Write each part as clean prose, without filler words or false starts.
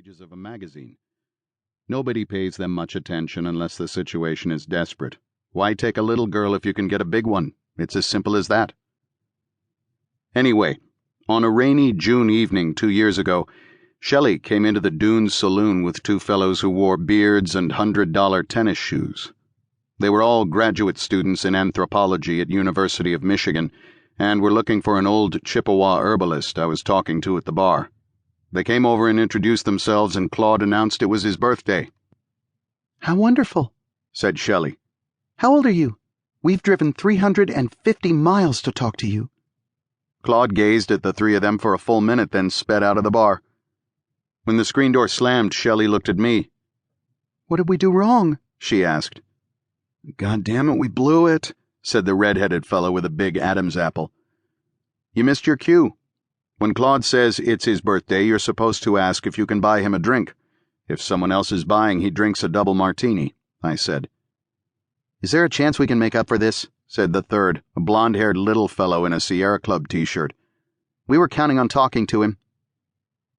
pages of a magazine. Nobody pays them much attention unless the situation is desperate. Why take a little girl if you can get a big one? It's as simple as that. Anyway, on a rainy June evening 2 years ago, Shelley came into the Dunes saloon with two fellows who wore beards and $100 tennis shoes. They were all graduate students in anthropology at University of Michigan and were looking for an old Chippewa herbalist I was talking to at the bar. They came over and introduced themselves, and Claude announced it was his birthday. "How wonderful," said Shelley. "How old are you? We've driven 350 miles to talk to you." Claude gazed at the three of them for a full minute, then sped out of the bar. When the screen door slammed, Shelley looked at me. "What did we do wrong?" she asked. "God damn it, we blew it," said the red-headed fellow with a big Adam's apple. "You missed your cue. When Claude says it's his birthday, you're supposed to ask if you can buy him a drink. If someone else is buying, he drinks a double martini," I said. "Is there a chance we can make up for this?" said the third, a blonde-haired little fellow in a Sierra Club t-shirt. "We were counting on talking to him."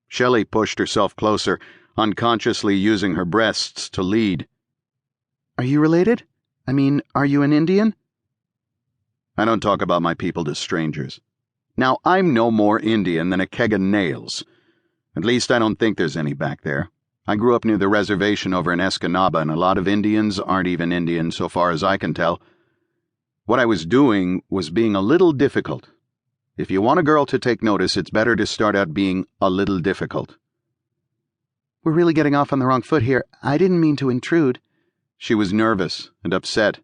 Shelley pushed herself closer, unconsciously using her breasts to lead. "Are you related? I mean, are you an Indian?" "I don't talk about my people to strangers. Now, I'm no more Indian than a keg of nails. At least I don't think there's any back there. I grew up near the reservation over in Escanaba, and a lot of Indians aren't even Indian so far as I can tell. What I was doing was being a little difficult. If you want a girl to take notice, it's better to start out being a little difficult." "We're really getting off on the wrong foot here. I didn't mean to intrude." She was nervous and upset.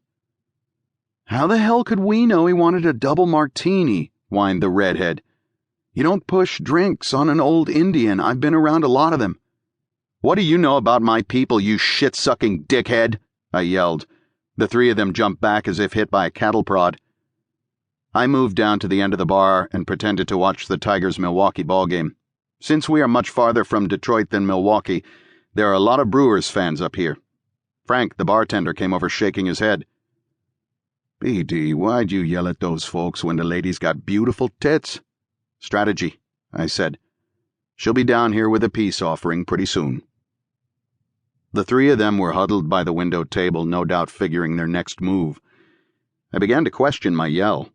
"How the hell could we know he wanted a double martini?" whined the redhead. "You don't push drinks on an old Indian. I've been around a lot of them." "What do you know about my people, you shit-sucking dickhead?" I yelled. The three of them jumped back as if hit by a cattle prod. I moved down to the end of the bar and pretended to watch the Tigers-Milwaukee ballgame. Since we are much farther from Detroit than Milwaukee, there are a lot of Brewers fans up here. Frank, the bartender, came over shaking his head. "BD, why'd you yell at those folks when the lady's got beautiful tits?" "Strategy," I said. "She'll be down here with a peace offering pretty soon." The three of them were huddled by the window table, no doubt figuring their next move. I began to question my yell.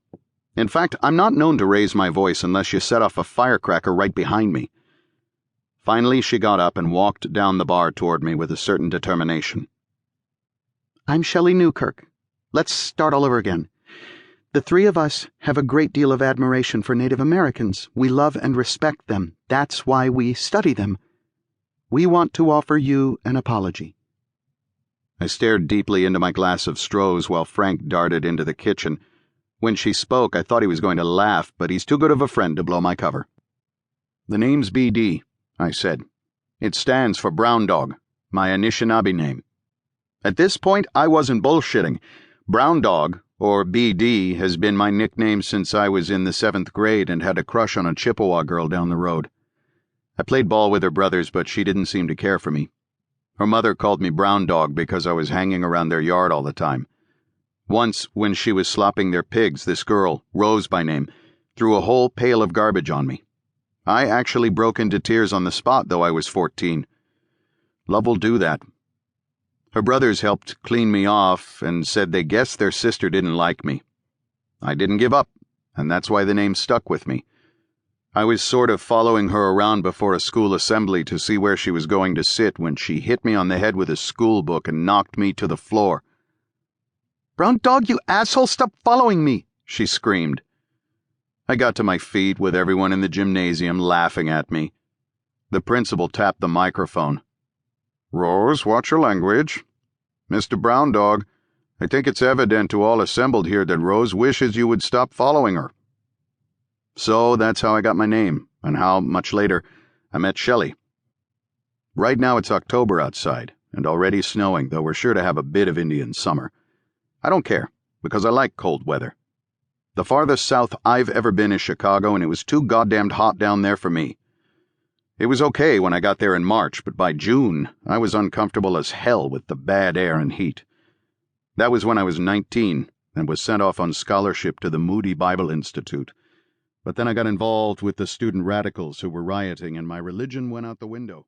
In fact, I'm not known to raise my voice unless you set off a firecracker right behind me. Finally, she got up and walked down the bar toward me with a certain determination. "I'm Shelley Newkirk. Let's start all over again. The three of us have a great deal of admiration for Native Americans. We love and respect them. That's why we study them. We want to offer you an apology." I stared deeply into my glass of Stroh's while Frank darted into the kitchen. When she spoke, I thought he was going to laugh, but he's too good of a friend to blow my cover. "The name's BD, I said. "It stands for Brown Dog, my Anishinaabe name." At this point, I wasn't bullshitting. Brown Dog, or BD, has been my nickname since I was in the 7th grade and had a crush on a Chippewa girl down the road. I played ball with her brothers, but she didn't seem to care for me. Her mother called me Brown Dog because I was hanging around their yard all the time. Once, when she was slopping their pigs, this girl, Rose by name, threw a whole pail of garbage on me. I actually broke into tears on the spot, though I was 14. Love will do that. Her brothers helped clean me off and said they guessed their sister didn't like me. I didn't give up, and that's why the name stuck with me. I was sort of following her around before a school assembly to see where she was going to sit when she hit me on the head with a school book and knocked me to the floor. "Brown Dog, you asshole, stop following me," she screamed. I got to my feet with everyone in the gymnasium laughing at me. The principal tapped the microphone. "Rose, watch your language. Mr. Brown Dog, I think it's evident to all assembled here that Rose wishes you would stop following her." So that's how I got my name, and how, much later, I met Shelley. Right now it's October outside, and already snowing, though we're sure to have a bit of Indian summer. I don't care, because I like cold weather. The farthest south I've ever been is Chicago, and it was too goddamned hot down there for me. It was okay when I got there in March, but by June, I was uncomfortable as hell with the bad air and heat. That was when I was 19 and was sent off on scholarship to the Moody Bible Institute. But then I got involved with the student radicals who were rioting, and my religion went out the window.